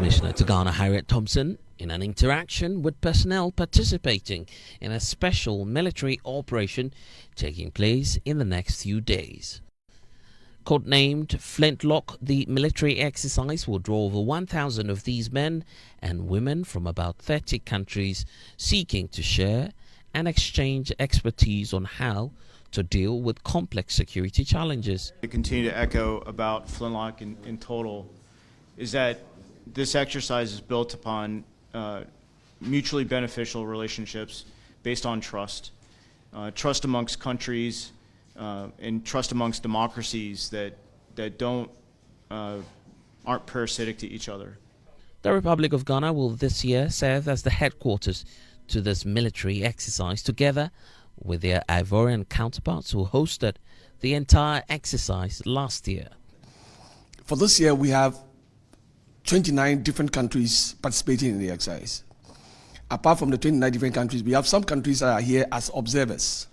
Commissioner to Ghana Harriet Thompson in an interaction with personnel participating in a special military operation taking place in the next few days. Codenamed Flintlock, the military exercise will draw over 1,000 of these men and women from about 30 countries seeking to share and exchange expertise on how to deal with complex security challenges. To continue to echo about Flintlock in total is that this exercise is built upon mutually beneficial relationships based on trust. Trust amongst countries and trust amongst democracies that aren't parasitic to each other. The Republic of Ghana will this year serve as the headquarters to this military exercise, together with their Ivorian counterparts who hosted the entire exercise last year. For this year, we have 29 different countries participating in the exercise. Apart from the 29 different countries, we have some countries that are here as observers.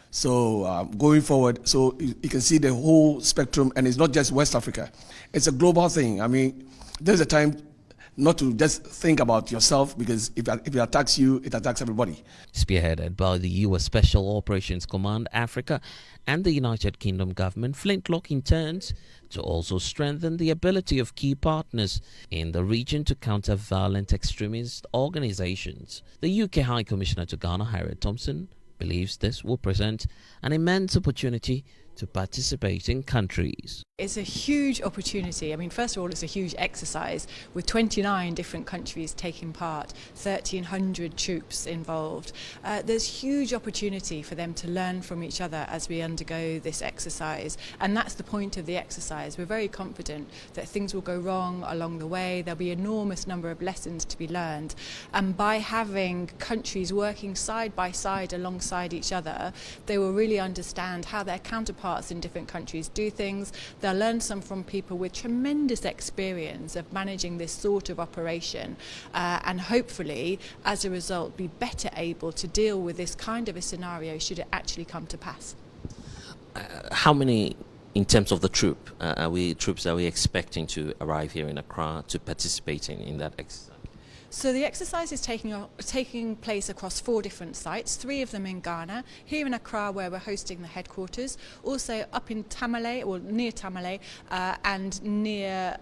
So going forward, so you can see the whole spectrum, and it's not just West Africa. It's a global thing. I mean, there's a time not to just think about yourself, because if it attacks you, it attacks everybody. Spearheaded by the U.S. Special Operations Command Africa and the United Kingdom government, Flintlock intends to also strengthen the ability of key partners in the region to counter violent extremist organizations. The UK High Commissioner to Ghana, Harriet Thompson, believes this will present an immense opportunity to participating countries. It's a huge opportunity. I mean, first of all, it's a huge exercise with 29 different countries taking part, 1,300 troops involved. There's huge opportunity for them to learn from each other as we undergo this exercise, and that's the point of the exercise. We're very confident that things will go wrong along the way. There'll be an enormous number of lessons to be learned, and by having countries working side by side alongside each other, they will really understand how their counterparts in different countries do things. They'll learn some from people with tremendous experience of managing this sort of operation, and hopefully, as a result, be better able to deal with this kind of a scenario should it actually come to pass. How many, in terms of the troops are we expecting to arrive here in Accra to participate in that exercise? So the exercise is taking place across 4 different sites, 3 of them in Ghana, here in Accra where we're hosting the headquarters, also up in Tamale, or near Tamale, and near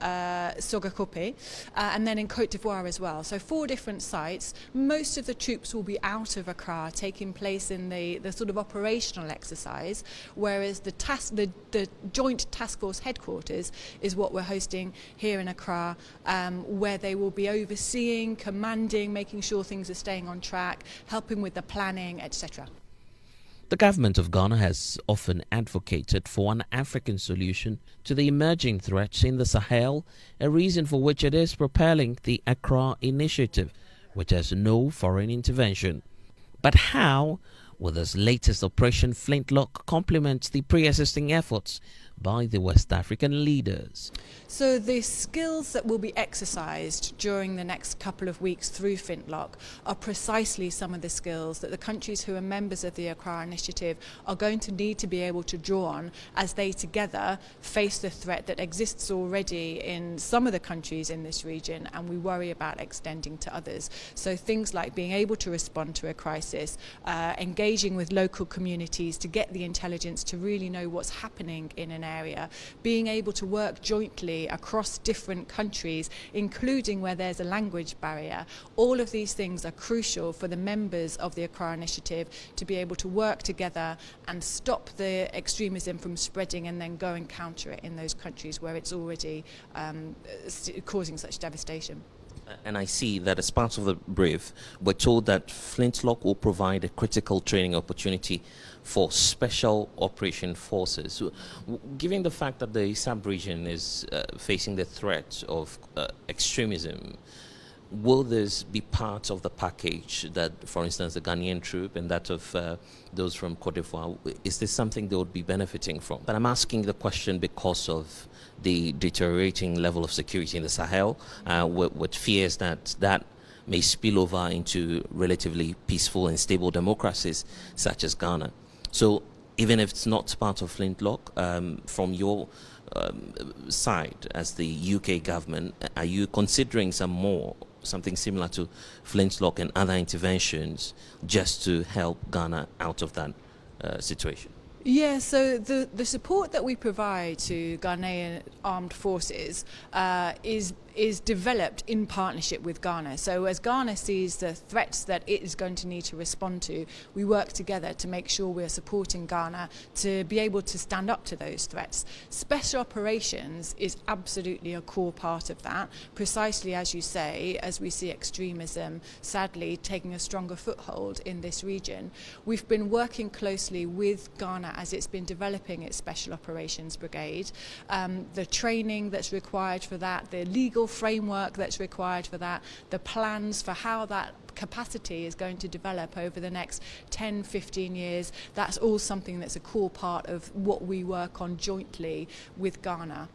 Sogakope, and then in Côte d'Ivoire as well. So 4 different sites. Most of the troops will be out of Accra, taking place in the sort of operational exercise, whereas the joint task force headquarters is what we're hosting here in Accra, where they will be overseeing, commanding, making sure things are staying on track, helping with the planning, etc. The government of Ghana has often advocated for an African solution to the emerging threats in the Sahel, a reason for which it is propelling the Accra Initiative, which has no foreign intervention. But how will this latest Operation Flintlock complement the pre-existing efforts by the West African leaders? So the skills that will be exercised during the next couple of weeks through Flintlock are precisely some of the skills that the countries who are members of the Accra Initiative are going to need to be able to draw on as they together face the threat that exists already in some of the countries in this region, and we worry about extending to others. So things like being able to respond to a crisis, engaging with local communities to get the intelligence to really know what's happening in an area, being able to work jointly across different countries, including where there's a language barrier. All of these things are crucial for the members of the Accra Initiative to be able to work together and stop the extremism from spreading and then go and counter it in those countries where it's already causing such devastation. And I see that as part of the brief, we're told that Flintlock will provide a critical training opportunity for special operation forces. So, given the fact that the sub-region is facing the threat of extremism, will this be part of the package that, for instance, the Ghanaian troop and that of those from Côte d'Ivoire, is this something they would be benefiting from? But I'm asking the question because of the deteriorating level of security in the Sahel, with fears that may spill over into relatively peaceful and stable democracies such as Ghana. So even if it's not part of Flintlock, from your side, as the UK government, are you considering something similar to Flintlock and other interventions just to help Ghana out of that situation? Yeah, so the support that we provide to Ghanaian armed forces is developed in partnership with Ghana. So as Ghana sees the threats that it is going to need to respond to, we work together to make sure we're supporting Ghana to be able to stand up to those threats. Special operations is absolutely a core part of that, precisely as you say, as we see extremism sadly taking a stronger foothold in this region. We've been working closely with Ghana as it's been developing its Special Operations Brigade, the training that's required for that, the legal framework that's required for that, the plans for how that capacity is going to develop over the next 10, 15 years. That's all something that's a core part of what we work on jointly with Ghana.